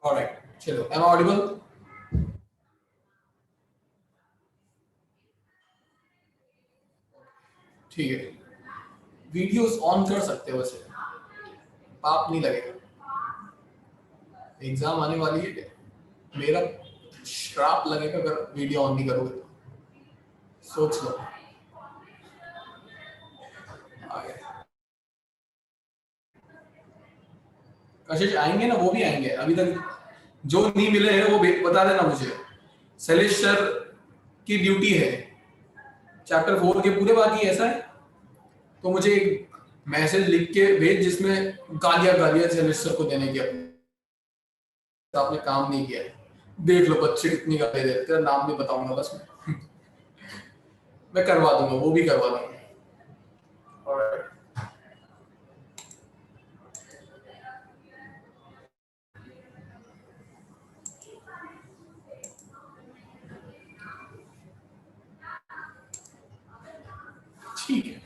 Alright, चलो, am audible? ठीक है, वीडियोस ऑन कर सकते हो, वैसे पाप नहीं लगेगा। एग्जाम आने वाली है, मेरा श्राप लगेगा अगर वीडियो ऑन नहीं करोगे तो। सोच लो। आगे कशिश आएंगे ना, वो भी आएंगे, अभी तक जो नहीं मिले हैं वो बता देना मुझे। शैलेश सर की ड्यूटी है चैप्टर 4 के पूरे, बाकी ऐसा है तो मुझे एक मैसेज लिख के भेज जिसमें गालियां गालियां शैलेश सर को देने की, अपने आपने काम नहीं किया है। देख लो बच्चे कितनी गाली देते हैं, नाम नहीं बताऊंगा बस मैं करवा दूंगा, वो भी करवा दूंगा। Alright. ठीक है,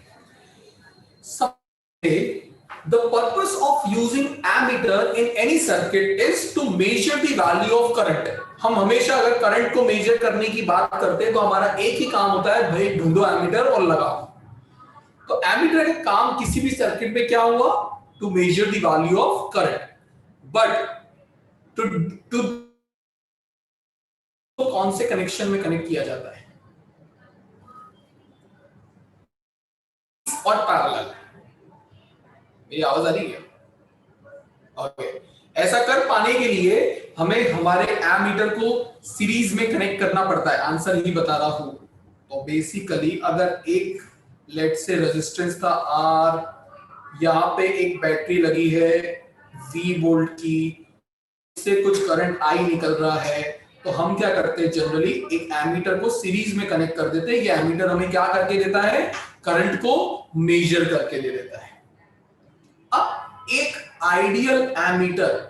the purpose of using ammeter in any circuit is to measure the value of current। हम हमेशा अगर करंट को मेजर करने की बात करते हैं तो हमारा एक ही काम होता है, भाई ढूंढो एमीटर और लगाओ। तो एमीटर का काम किसी भी सर्किट में क्या हुआ, to measure the value of current. But to कौन से कनेक्शन में कनेक्ट किया जाता है, और पैरेलल। मेरी आवाज आ रही है? ओके, ऐसा कर पाने के लिए हमें हमारे एमीटर को सीरीज में कनेक्ट करना पड़ता है। आंसर ही बता रहा हूं। तो बेसिकली अगर एक लेट से रेजिस्टेंस था R, यहाँ पे एक बैटरी लगी है V वोल्ट की, इससे कुछ करंट I निकल रहा है, तो हम क्या करते हैं, जनरली एक एमीटर को सीरीज में कनेक्ट कर देते हैं। ये एमीटर हमें क्या करके देता है, करंट को मेजर करके दे देता है। अब एक आइडियल एमीटर,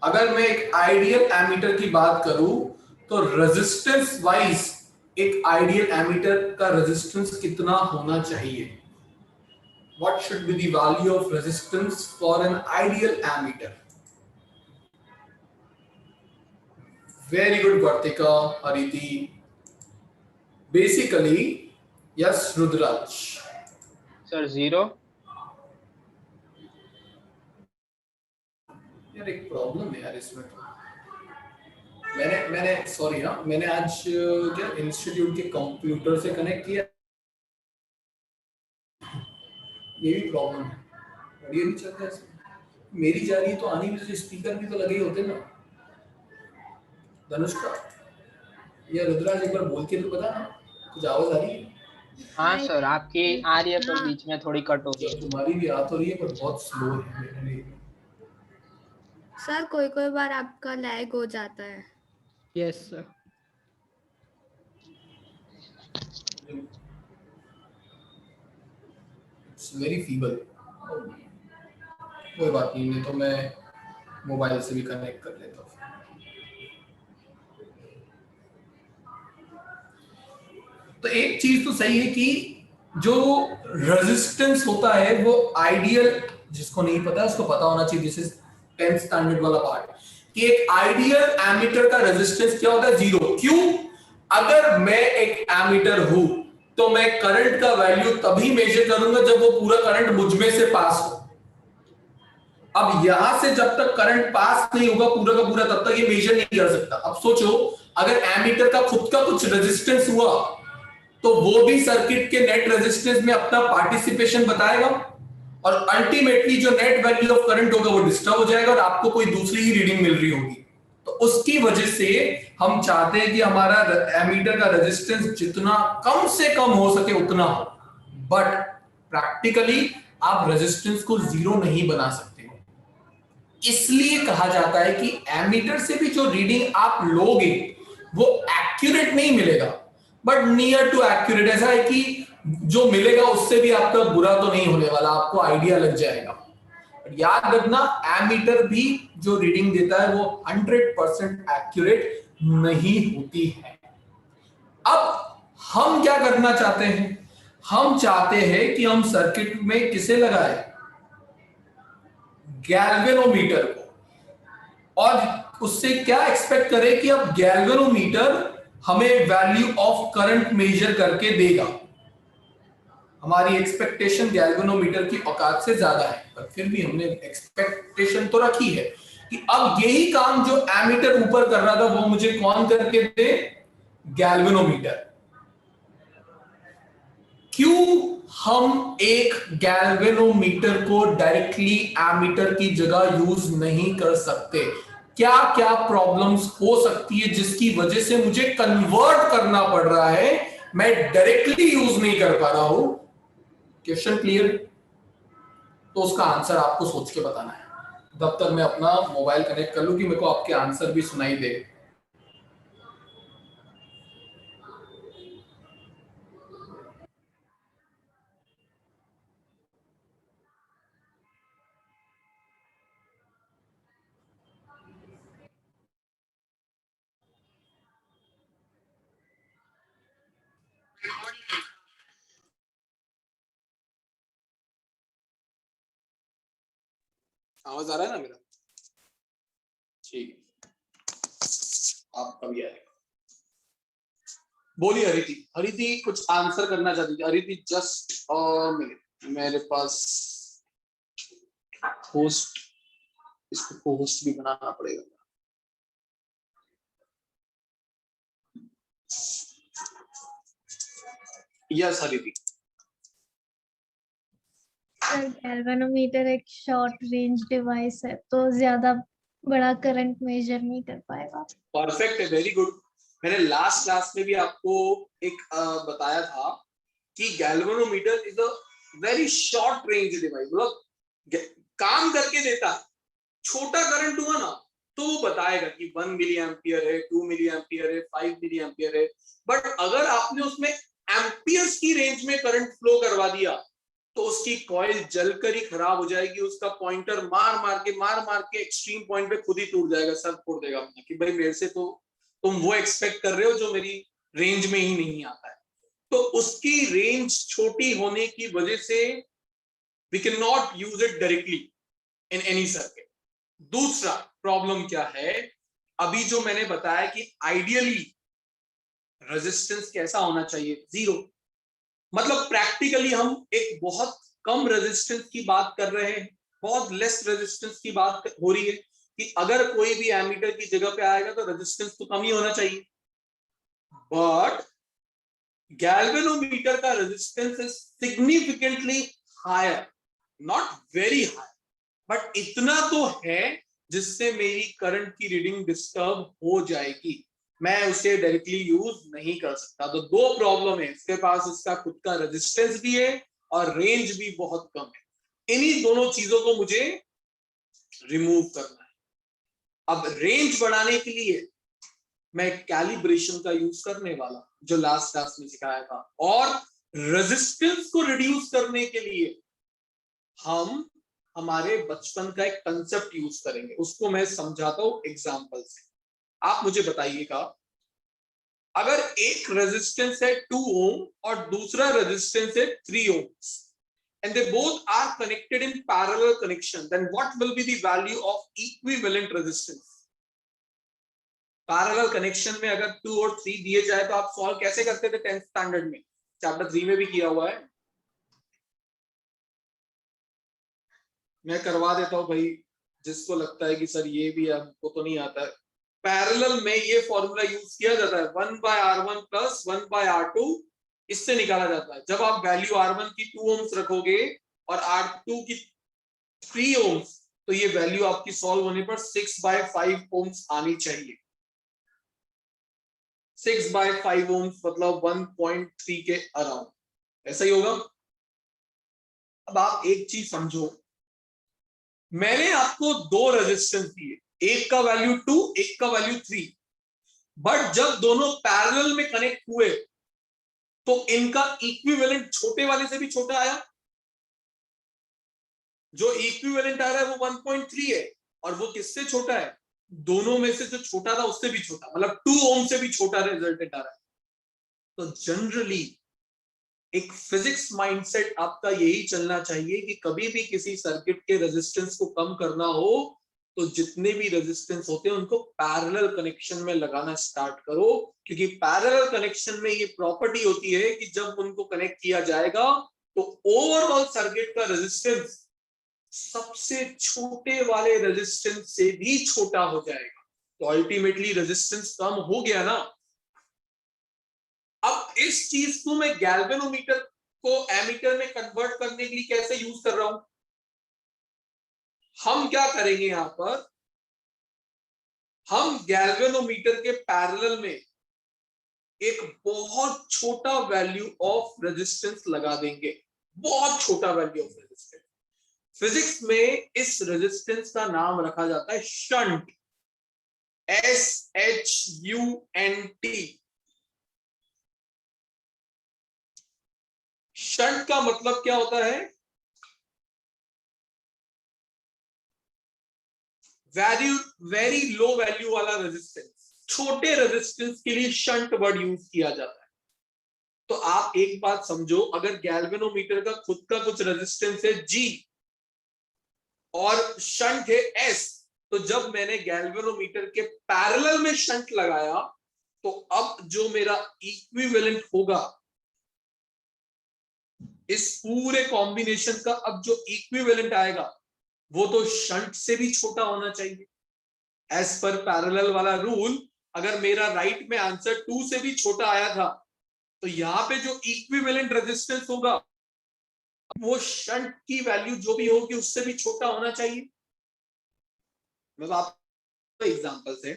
अगर मैं एक आइडियल एमीटर की बात करूं तो रेजिस्टेंस वाइज एक आइडियल एमीटर का रेजिस्टेंस कितना होना चाहिए? What should be the value of resistance for an ideal ammeter? Very good, Kartika, Hariti. Basically, yes, Rudraj. Sir, 0. यार एक प्रॉब्लम है यार इसमें तो। मैंने सॉरी ना, मैंने आज क्या इंस्टीट्यूट के कंप्यूटर से कनेक्ट किया, ये भी प्रॉब्लम है, और ये नहीं चल रहा है। मेरी जा रही है तो आनी भी, स्पीकर भी तो लगे ही होते ना। धनुष्का या रुद्राज एक बार बोल के तो बता ना, कुछ आवाज आ रही है? हाँ सर, आपकी आ रही है पर बीच में थोड़ी कट हो रही है। तुम्हारी भी आ तो रही है पर बहुत स्लो है मेरे लिए। सर कोई बार आपका लैग हो जाता है। Yes sir. It's very feeble. कोई बात नहीं, तो मैं मोबाइल से भी कनेक्ट कर लेता हूँ। तो एक चीज तो सही है कि जो रेजिस्टेंस होता है वो आइडियल, जिसको नहीं पता उसको पता होना चाहिए, दिस इज 10th स्टैंडर्ड वाला पार्ट, कि एक आइडियल एमीटर का रेजिस्टेंस क्या होता है, 0। क्यों? अगर मैं एक एमीटर हूं तो मैं करंट का वैल्यू तभी मेजर करूंगा जब वो पूरा करंट मुझ में से पास हो। अब यहां से जब तक करंट पास नहीं होगा पूरा का पूरा, तब तक ये मेजर नहीं कर सकता। अब सोचो, अगर एमीटर का खुद का कुछ रेजिस्टेंस हुआ तो वो भी सर्किट के नेट रेजिस्टेंस में अपना पार्टिसिपेशन बताएगा, और अल्टीमेटली जो नेट वैल्यू ऑफ करंट होगा वो डिस्टर्ब हो जाएगा और आपको कोई दूसरी ही रीडिंग मिल रही होगी। तो उसकी वजह से हम चाहते हैं कि हमारा एमीटर का रेजिस्टेंस जितना कम से कम हो सके उतना हो, बट प्रैक्टिकली आप रेजिस्टेंस को 0 नहीं बना सकते। इसलिए कहा जाता है कि एमीटर से भी जो रीडिंग आप लोगे वो एक्यूरेट नहीं मिलेगा, बट नियर टू एक्यूरेट। ऐसा है कि जो मिलेगा उससे भी आपका बुरा तो नहीं होने वाला, आपको आइडिया लग जाएगा। याद रखना, एमीटर भी जो रीडिंग देता है वो 100% एक्यूरेट नहीं होती है। अब हम क्या करना चाहते हैं, हम चाहते हैं कि हम सर्किट में किसे लगाएं, गैल्वेनोमीटर को और उससे क्या एक्सपेक्ट करें कि अब गैल्वेनोमीटर हमें वैल्यू ऑफ करंट मेजर करके देगा। हमारी एक्सपेक्टेशन गैल्वेनोमीटर की औकात से ज्यादा है, पर फिर भी हमने एक्सपेक्टेशन तो रखी है कि अब यही काम जो एमीटर ऊपर कर रहा था वो मुझे कौन करके दे, गैल्वेनोमीटर। क्यों हम एक गैल्वेनोमीटर को डायरेक्टली एमीटर की जगह यूज नहीं कर सकते? क्या क्या प्रॉब्लम्स हो सकती है जिसकी वजह से मुझे कन्वर्ट करना पड़ रहा है, मैं डायरेक्टली यूज नहीं कर पा रहा हूं? Question clear? तो उसका आंसर आपको सोच के बताना है। तब तक मैं अपना मोबाइल कनेक्ट कर लूं कि मेरे को आपके आंसर भी सुनाई दे। आवाज आ रहा है ना मेरा? ठीक है, आपका भी आएगा। बोलिए हरिति। हरिति कुछ आंसर करना चाहती थी। हरिति जस्ट मिनट, मेरे पास होस्ट, इसको होस्ट भी बनाना पड़ेगा। यस हरिति। सर गैल्वेनोमीटर एक शॉर्ट रेंज डिवाइस है तो ज्यादा बड़ा करंट मेजर नहीं कर पाएगा। परफेक्ट है, वेरी गुड। मैंने लास्ट क्लास में भी आपको एक बताया था कि galvanometer is a very short range device, मतलब काम करके देता है। छोटा करंट हुआ ना तो वो बताएगा कि 1 मिली एम्पियर है, 2 मिली एम्पियर है, 5 मिली एम्पियर है। बट अगर आपने उसमें एम्पियर्स की रेंज में करंट फ्लो करवा दिया तो उसकी कॉइल जलकर ही खराब हो जाएगी, उसका पॉइंटर मार मार के एक्सट्रीम पॉइंट पे खुद ही टूट जाएगा, सर फोड़ देगा अपना कि भाई मेरे से तो तुम वो एक्सपेक्ट कर रहे हो जो मेरी रेंज में ही नहीं आता है। तो उसकी रेंज छोटी होने की वजह से we can not use it directly in any circuit. दूसरा प्रॉब्लम क्या है, अभी जो मैंने बताया कि आइडियली रेजिस्टेंस कैसा होना चाहिए, 0। मतलब प्रैक्टिकली हम एक बहुत कम रेजिस्टेंस की बात कर रहे हैं, बहुत लेस रेजिस्टेंस की बात हो रही है कि अगर कोई भी एमीटर की जगह पे आएगा तो रेजिस्टेंस तो कम ही होना चाहिए। बट गैल्वेनोमीटर का resistance is significantly higher, not very high, but इतना तो है जिससे मेरी करंट की रीडिंग डिस्टर्ब हो जाएगी, मैं उसे डायरेक्टली यूज नहीं कर सकता। तो दो प्रॉब्लम है, इसके पास इसका खुद का रेजिस्टेंस भी है और रेंज भी बहुत कम है। इन्हीं दोनों चीजों को मुझे रिमूव करना है। अब रेंज बढ़ाने के लिए मैं कैलिब्रेशन का यूज करने वाला जो लास्ट क्लास में सिखाया था, और रेजिस्टेंस को रिड्यूस करने के लिए हम हमारे बचपन का एक कंसेप्ट यूज करेंगे, उसको मैं समझाता हूं एग्जांपल से। आप मुझे बताइएगा, अगर एक रेजिस्टेंस है 2 ओम और दूसरा रेजिस्टेंस है 3 ओम and they both are connected in parallel connection, then what will be the value of equivalent resistance? Parallel connection में अगर 2 और 3 दिए जाए तो आप सॉल्व कैसे करते थे 10th स्टैंडर्ड में? चैप्टर 3 में भी किया हुआ है, मैं करवा देता हूं भाई जिसको लगता है कि सर ये भी हमको तो नहीं आता है। पैरेलल में ये फॉर्मूला यूज किया जाता है 1/R1 प्लस 1/R2, इससे निकाला जाता है। जब आप वैल्यू R1 की 2 ओम्स रखोगे और R2 की 3 ओम्स, तो ये वैल्यू आपकी सॉल्व होने पर 6/5 ओम्स आनी चाहिए। 6/5 ओम्स मतलब 1.3 के अराउंड, ऐसा ही होगा। अब आप एक चीज समझो, मैंने आपको 2 रेजिस्टेंस दिए, एक का वैल्यू 2, एक का वैल्यू 3, बट जब दोनों पैरेलल में कनेक्ट हुए तो इनका इक्विवेलेंट छोटे वाले से भी छोटा आया। जो इक्विवेलेंट आ रहा है वो 1.3 है, और वो किससे छोटा है? दोनों में से जो छोटा था उससे भी छोटा, मतलब 2 ओम से भी छोटा रिजल्टेंट आ रहा है। तो जनरली एक फिजिक्स माइंडसेट आपका यही चलना चाहिए कि कभी भी किसी सर्किट के रेजिस्टेंस को कम करना हो तो जितने भी रेजिस्टेंस होते हैं उनको पैरेलल कनेक्शन में लगाना स्टार्ट करो, क्योंकि पैरेलल कनेक्शन में ये प्रॉपर्टी होती है कि जब उनको कनेक्ट किया जाएगा तो ओवरऑल सर्किट का रेजिस्टेंस सबसे छोटे वाले रेजिस्टेंस से भी छोटा हो जाएगा। तो अल्टीमेटली रेजिस्टेंस कम हो गया ना। अब इस चीज को मैं गैल्वेनोमीटर को एमीटर में कन्वर्ट करने के लिए कैसे यूज कर रहा हूं? हम क्या करेंगे यहां पर, हम गैल्वेनोमीटर के पैरेलल में एक बहुत छोटा वैल्यू ऑफ रेजिस्टेंस लगा देंगे, बहुत छोटा वैल्यू ऑफ रेजिस्टेंस। फिजिक्स में इस रेजिस्टेंस का नाम रखा जाता है शंट, SHUNT। शंट का मतलब क्या होता है? वेरी लो वैल्यू वाला रेजिस्टेंस। छोटे रेजिस्टेंस के लिए शंट वर्ड यूज किया जाता है। तो आप एक बात समझो, अगर गैल्वेनोमीटर का खुद का कुछ रेजिस्टेंस है G और शंट है S, तो जब मैंने गैल्वेनोमीटर के पैरेलल में शंट लगाया तो अब जो मेरा इक्विवेलेंट होगा इस पूरे कॉम्बिनेशन का, अब जो इक्विवेलेंट आएगा वो तो शंट से भी छोटा होना चाहिए। एज पर पैरेलल वाला रूल, अगर मेरा राइट में आंसर 2 से भी छोटा आया था तो यहां पे जो इक्विवेलेंट रेजिस्टेंस होगा वो शंट की वैल्यू जो भी होगी उससे भी छोटा होना चाहिए। मैं आपको एग्जांपल से,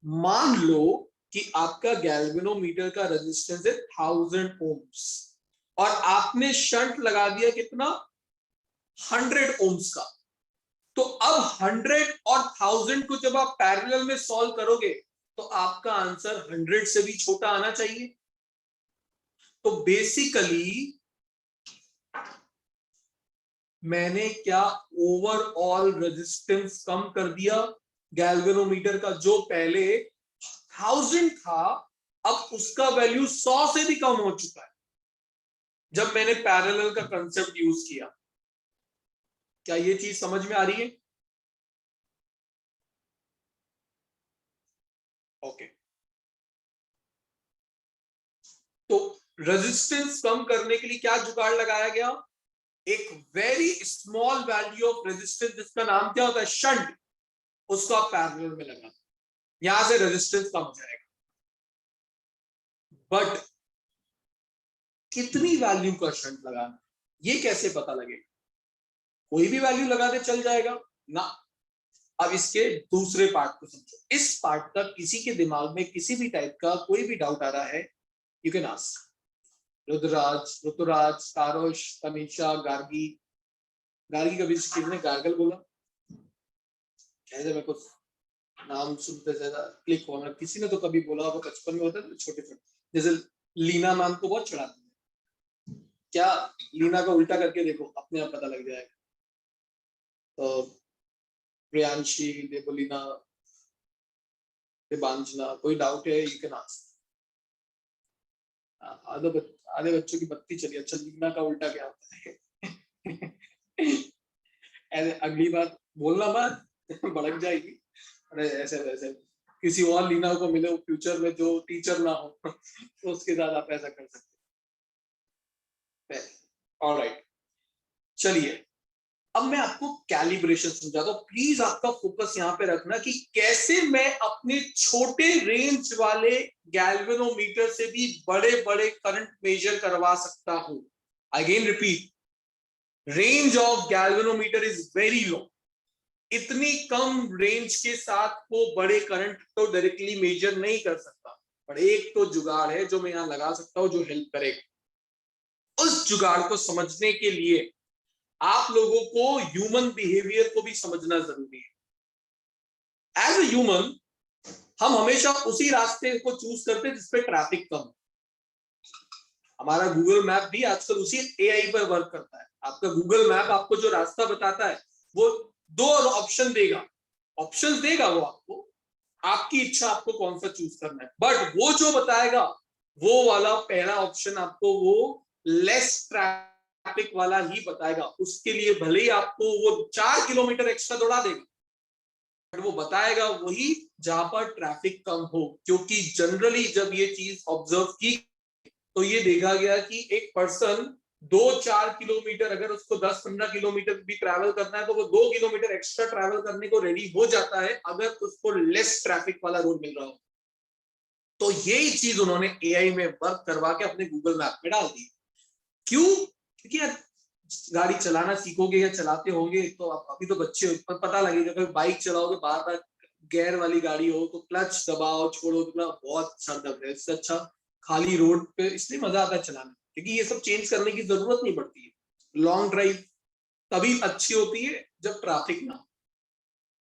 मान लो कि आपका गैल्वेनोमीटर का रेजिस्टेंस है 1000 ओम्स और आपने शंट लगा दिया कितना, 100 ओम्स का। तो अब 100 और 1000 को जब आप पैरेलल में सॉल्व करोगे तो आपका आंसर 100 से भी छोटा आना चाहिए। तो बेसिकली मैंने क्या, ओवरऑल रेजिस्टेंस कम कर दिया गैल्वेनोमीटर का। जो पहले 1000 था अब उसका वैल्यू 100 से भी कम हो चुका है जब मैंने पैरेलल का कंसेप्ट यूज किया। क्या ये चीज समझ में आ रही है? ओके। तो रेजिस्टेंस कम करने के लिए क्या जुगाड़ लगाया गया? एक very small value of resistance जिसका नाम क्या होता है, शंट, उसको आप पैरेलल में लगा, यहां से रेजिस्टेंस कम हो जाएगा। बट कितनी वैल्यू का शंट लगाना, ये कैसे पता लगेगा? कोई भी वैल्यू लगा दे चल जाएगा ना। अब इसके दूसरे पार्ट को समझो। इस पार्ट का किसी के दिमाग में किसी भी टाइप का कोई भी डाउट आ रहा है, you can ask. Rudraraj, Rituraj, Tarosh, Tanisha, Gargi. Gargi कभी किसने गार्गल बोला? कैसे मेरे को नाम सुनते ज्यादा क्लिक होना, किसी ने तो कभी बोला होगा, बचपन में होता है छोटे छोटे, जैसे लीना नाम को बहुत चढ़ाते हैं। क्या लीना का उल्टा करके देखो, अपने आप पता लग जाएगा। तो प्रियांशी, देवलीना, देवांजना, कोई डाउट है यू कैन आस्क। आधे बच्चों की बत्ती चली। अच्छा, लीना का उल्टा क्या होता है? अगली बार बोलना मत, भड़क जाएगी। अरे ऐसे वैसे किसी और लीना को मिले फ्यूचर में जो टीचर ना हो तो उसके साथ आप ऐसा कर सकते हैं। ऑलराइट, चलिए अब मैं आपको कैलिब्रेशन समझाता हूं। प्लीज आपका फोकस यहां पे रखना कि कैसे मैं अपने छोटे रेंज वाले गैल्वेनोमीटर से भी बड़े बड़े करंट मेजर करवा सकता हूं। Again repeat, range of galvanometer is very low. इतनी कम रेंज के साथ वो बड़े करंट तो डायरेक्टली मेजर नहीं कर सकता, पर एक तो जुगाड़ है जो मैं यहां लगा सकता हूं जो हेल्प करेगा। उस जुगाड़ को समझने के लिए आप लोगों को ह्यूमन बिहेवियर को भी समझना जरूरी है। एज ए ह्यूमन हम हमेशा उसी रास्ते को चूज करते हैं जिसपे ट्रैफिक कम। हमारा गूगल मैप भी आजकल उसी एआई पर वर्क करता है। आपका गूगल मैप आपको जो रास्ता बताता है वो 2 ऑप्शन देगा, ऑप्शंस देगा वो आपको, आपकी इच्छा आपको कौन सा चूज करना है। बट वो जो बताएगा वो वाला पहला ऑप्शन आपको वो लेस ट्रैफिक वाला ही बताएगा। उसके लिए भले ही आपको वो 4 किलोमीटर एक्स्ट्रा दौड़ा देगा, बट वो बताएगा वही जहां पर ट्रैफिक कम हो। क्योंकि जनरली जब ये चीज ऑब्जर्व की तो ये देखा गया कि एक पर्सन 2-4 किलोमीटर, अगर उसको 10-15 किलोमीटर भी ट्रैवल करना है तो वो 2 किलोमीटर एक्स्ट्रा ट्रैवल करने को रेडी हो जाता है अगर उसको लेस ट्रैफिक वाला रोड मिल रहा हो। तो यही चीज उन्होंने एआई में वर्क करवा के अपने गूगल मैप में डाल दी। क्यों? क्योंकि यार गाड़ी चलाना सीखोगे या चलाते होंगे तो अभी तो बच्चे हो, पर पता लगेगा। कभी बाइक चलाओगे, बार बार गियर वाली गाड़ी हो तो क्लच दबाओ छोड़ो, तो बहुत सर दर्द है। इससे अच्छा खाली रोड पे, इसलिए मजा आता है चलाने, क्योंकि ये सब चेंज करने की जरूरत नहीं पड़ती है। लॉन्ग ड्राइव तभी अच्छी होती है जब ट्रैफिक ना हो।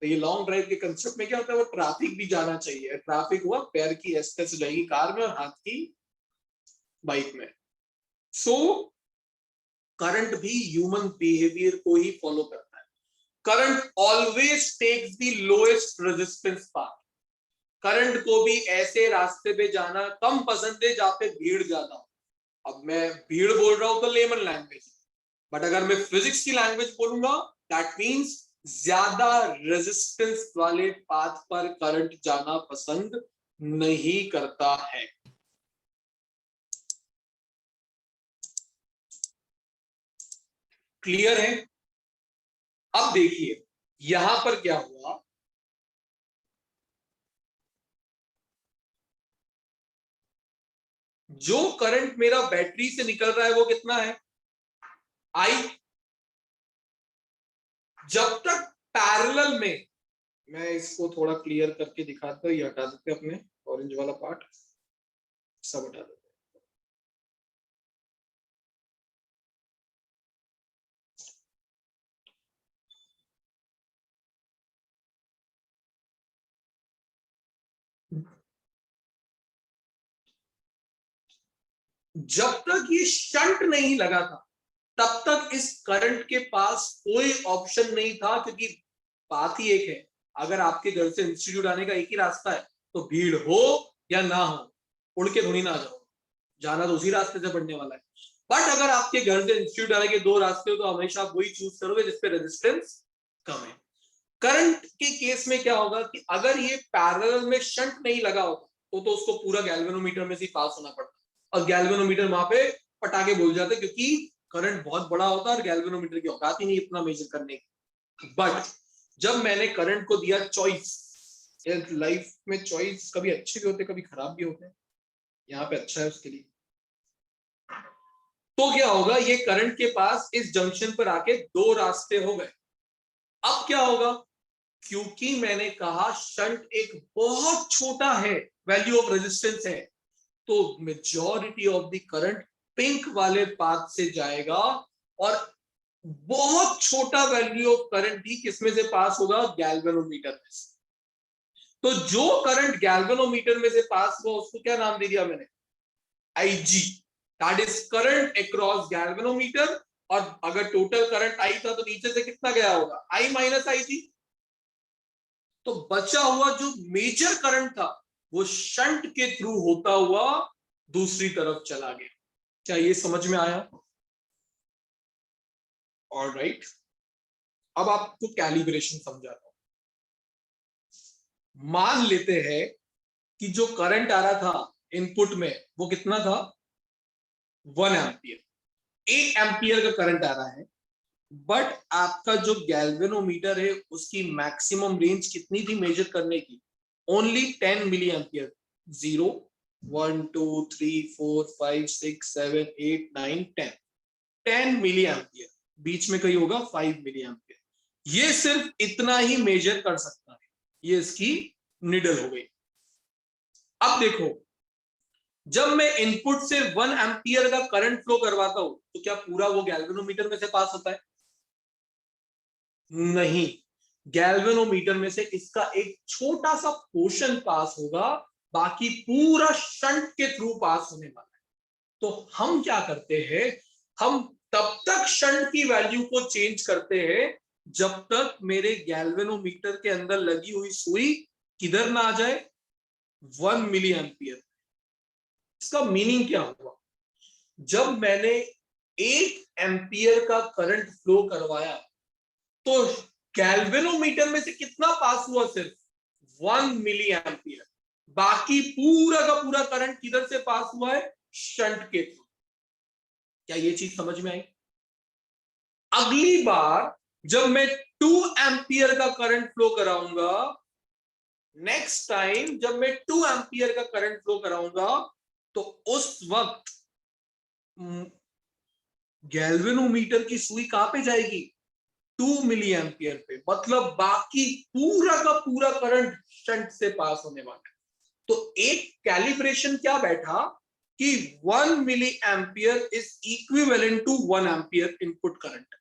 तो ये लॉन्ग ड्राइव के कंसेप्ट में क्या होता है, वो ट्रैफिक भी जाना चाहिए। ट्रैफिक हुआ, पैर की एस्टेस जाएगी कार में और हाथ की बाइक में। सो करंट भी ह्यूमन बिहेवियर को ही फॉलो करता है। Current always takes the lowest resistance path. Current को भी ऐसे रास्ते पे जाना कम पसंद है जहां पे भीड़ ज्यादा हो। अब मैं भीड़ बोल रहा हूं तो लेमन लैंग्वेज, बट अगर मैं फिजिक्स की लैंग्वेज बोलूंगा दैट मींस ज्यादा रेजिस्टेंस वाले पाथ पर करंट जाना पसंद नहीं करता है। क्लियर है? अब देखिए यहां पर क्या हुआ, जो करंट मेरा बैटरी से निकल रहा है वो कितना है, आई। जब तक पैरेलल में, मैं इसको थोड़ा क्लियर करके दिखाता हूं, ये हटा देते अपने ऑरेंज वाला पार्ट, सब हटा देते। जब तक ये शंट नहीं लगा था तब तक इस करंट के पास कोई ऑप्शन नहीं था, क्योंकि बात ही एक है, अगर आपके घर से इंस्टीट्यूट आने का एक ही रास्ता है तो भीड़ हो या ना हो, उड़ के थोड़ी ना जाओ, जाना तो उसी रास्ते से पड़ने वाला है। बट अगर आपके घर से इंस्टीट्यूट आने के 2 रास्ते हो तो हमेशा वही चूज करोगे जिसपे रेजिस्टेंस कम है। करंट के केस में क्या होगा कि अगर ये पैरेलल में शंट नहीं लगा होता तो उसको पूरा गैल्वेनोमीटर में से पास होना पड़ता, और गैल्वेनोमीटर वहां पे पटाके बोल जाते, क्योंकि करंट बहुत बड़ा होता है और गैल्वेनोमीटर की औकात ही नहीं इतना मेजर करने की। बट जब मैंने करंट को दिया चॉइस, लाइफ में चॉइस कभी अच्छे भी होते कभी खराब भी होते हैं, यहाँ पे अच्छा है उसके लिए। तो क्या होगा, ये करंट के पास इस जंक्शन पर आके 2 रास्ते हो गए। अब क्या होगा, क्योंकि मैंने कहा शंट एक बहुत छोटा है, वैल्यू ऑफ रेजिस्टेंस है, तो majority of the current pink वाले पाथ से जाएगा, और बहुत छोटा वैल्यू ऑफ करंट ही किसमें से पास होगा, गैल्वेनोमीटर में से। तो जो करंट गैल्वेनोमीटर में से पास हुआ उसको क्या नाम दे दिया मैंने, IG, that is current across galvanometer. और अगर टोटल करंट आई था तो नीचे से कितना गया होगा, आई माइनस आईजी। तो बचा हुआ जो मेजर करंट था वो शंट के थ्रू होता हुआ दूसरी तरफ चला गया। क्या ये समझ में आया? ऑलराइट, अब आपको कैलिब्रेशन समझाता हूं। मान लेते हैं कि जो करंट आ रहा था इनपुट में वो कितना था, 1 एम्पियर, 1 एम्पियर का करंट आ रहा है। बट आपका जो गैल्वेनोमीटर है उसकी मैक्सिमम रेंज कितनी थी मेजर करने की, only 10 milli ampere. 0 1 2 3 4 5 6 7 8 9 10 milli ampere, बीच में कहीं होगा 5 मिली एम्पियर। ये सिर्फ इतना ही मेजर कर सकता है, ये इसकी निडल हो गई। अब देखो, जब मैं इनपुट से 1 एम्पियर का करंट फ्लो करवाता हूं तो क्या पूरा वो गैल्वेनोमीटर में से पास होता है? नहीं, गैल्वेनोमीटर में से इसका एक छोटा सा पोर्शन पास होगा, बाकी पूरा शंट के थ्रू पास होने वाला है। तो हम क्या करते हैं, हम तब तक शंट की वैल्यू को चेंज करते हैं जब तक मेरे गैल्वेनोमीटर के अंदर लगी हुई सुई किधर ना आ जाए, 1 मिली एम्पियर। इसका मीनिंग क्या हुआ, जब मैंने 1 एम्पियर का करंट फ्लो करवाया तो गैल्वेनोमीटर में से कितना पास हुआ? सिर्फ 1 मिली एम्पियर। बाकी पूरा का पूरा करंट किधर से पास हुआ है? शंट के थ्रू। क्या ये चीज समझ में आई? अगली बार जब मैं 2 एम्पियर का करंट फ्लो कराऊंगा, नेक्स्ट टाइम जब मैं 2 एम्पियर का करंट फ्लो कराऊंगा, तो उस वक्त गैल्वेनोमीटर की सुई कहां पे जाएगी? 2 मिली एम्पियर पे। मतलब बाकी पूरा का पूरा करंट शंट से पास होने वाला है। तो एक कैलिब्रेशन क्या बैठा कि 1 milli ampere is equivalent to 1 ampere input current.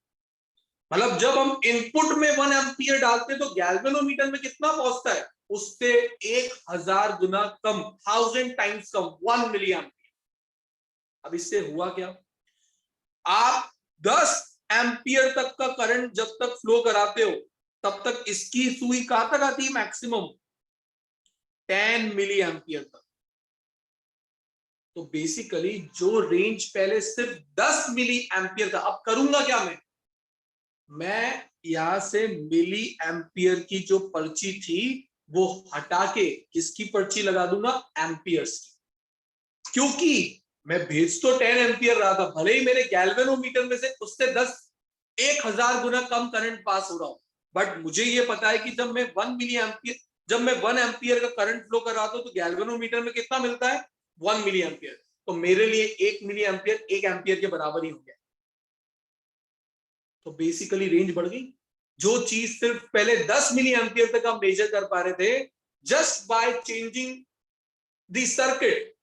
मतलब जब हम इनपुट में 1 एम्पियर डालते तो गैल्वेनोमीटर में कितना पहुंचता है? उससे 1000 गुना कम, 1000 टाइम्स कम, 1 मिली एम्पियर। अब इससे हुआ क्या? आप 10 एम्पियर तक का करंट जब तक फ्लो कराते हो तब तक इसकी सुई कहां तक आती है? मैक्सिमम 10 मिली एम्पियर तक। तो बेसिकली जो रेंज पहले सिर्फ 10 मिली एम्पियर था, अब करूंगा क्या मैं यहां से मिली एम्पियर की जो पर्ची थी वो हटा के किसकी पर्ची लगा दूंगा? एम्पियर्स की। क्योंकि मैं भेज तो 10 एम्पियर रहा था, भले ही मेरे गैल्वेनोमीटर में से उससे 1000 गुना कम करंट पास हो रहा हूं, बट मुझे ये पता है कि जब मैं 1 मिली एम्पियर, जब मैं 1 एम्पियर का करंट फ्लो कर रहा था तो गैल्वेनोमीटर में कितना मिलता है? 1 मिली एम्पियर। तो मेरे लिए 1 मिली एम्पियर 1 एम्पियर के बराबर ही हो गया। तो बेसिकली रेंज बढ़ गई। जो चीज सिर्फ पहले 10 मिली एम्पियर तक हम मेजर कर पा रहे थे, just by changing the circuit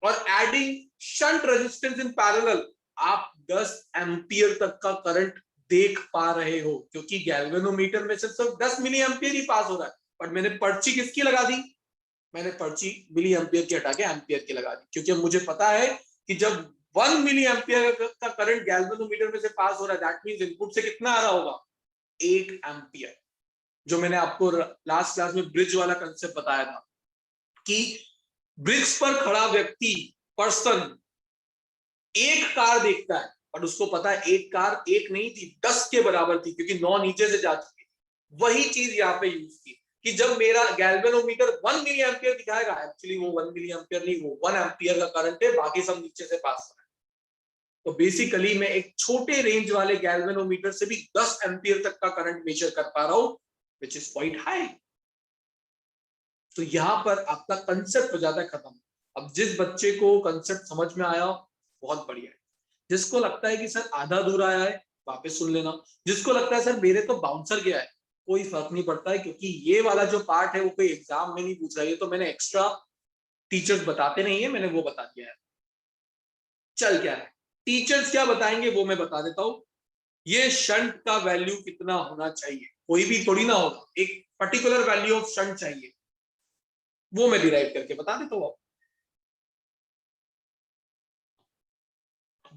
और adding shunt resistance in parallel, आप 10 एम्पियर तक का करंट देख पा रहे हो। क्योंकि गैल्वेनोमीटर में सिर्फ 10 मिली एम्पियर ही पास हो रहा है, बट मैंने पर्ची किसकी लगा दी? मैंने पर्ची मिली एम्पियर की हटा के एम्पियर की लगा दी। क्योंकि मुझे पता है कि जब 1 मिली एम्पियर का करंट गैल्वेनोमीटर में से पास हो रहा है, दैट मींस इनपुट से कितना आ रहा होगा? 1 एम्पियर। जो मैंने आपको लास्ट क्लास में ब्रिज वाला कंसेप्ट बताया था कि ब्रिज पर खड़ा व्यक्ति, पर्सन, एक कार देखता है, पर उसको पता है एक कार एक नहीं थी, 10 के बराबर थी, क्योंकि 9 नीचे से जा चुकी थी। वही चीज यहाँ पे यूज की कि जब मेरा गैल्वेनोमीटर 1 मिली एम्पियर दिखाएगा, एक्चुअली वो 1 मिली एम्पियर नहीं, वो 1 एम्पियर का करंट है, बाकी सब नीचे से पास हो रहा है। तो बेसिकली मैं एक छोटे रेंज वाले गैल्वेनोमीटर से भी 10 एम्पियर तक का करंट मेजर कर पा रहा हूं, विच इज क्वाइट हाई। तो यहां पर आपका कंसेप्ट हो जाता है खत्म। अब जिस बच्चे को कंसेप्ट समझ में आया बहुत बढ़िया है। जिसको लगता है कि सर आधा अधूरा आया है, वापस सुन लेना। जिसको लगता है सर मेरे तो बाउंसर गया है, कोई फर्क नहीं पड़ता है, क्योंकि ये वाला जो पार्ट है वो कोई एग्जाम में नहीं पूछ रहा है, तो मैंने एक्स्ट्रा, टीचर्स बताते नहीं है, मैंने वो बता दिया है। चल क्या है, टीचर्स क्या बताएंगे वो मैं बता देता हूं। ये शंट का वैल्यू कितना होना चाहिए, कोई भी थोड़ी ना होगा, एक पर्टिकुलर वैल्यू ऑफ शंट चाहिए, वो मैं डिराइव करके बता देता हूं।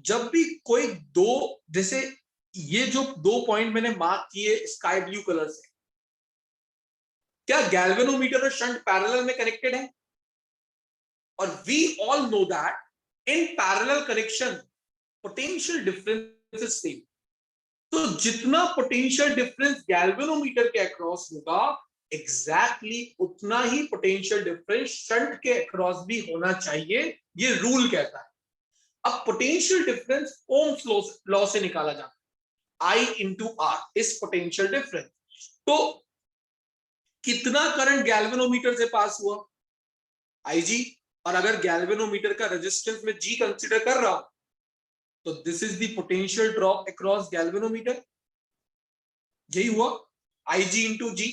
जब भी कोई दो, जैसे ये जो 2 पॉइंट मैंने मार्क किए स्काई ब्लू कलर से, क्या गैल्वेनोमीटर और शंट पैरेलल में कनेक्टेड है? और we all know that in parallel connection potential difference is same. तो जितना पोटेंशियल डिफरेंस गैल्वेनोमीटर के अक्रॉस होगा, एग्जैक्टली उतना ही पोटेंशियल डिफरेंस शंट के अक्रॉस भी होना चाहिए, ये रूल कहता है। अब पोटेंशियल डिफरेंस ओम्स लॉ से निकाला जाता है, I into R is potential difference. तो कितना करंट गैल्वेनोमीटर से पास हुआ? IG। और अगर गैल्वेनोमीटर का रेजिस्टेंस में G कंसीडर कर रहा हूं, तो this is the potential drop across galvanometer. यही हुआ, IG इंटू G।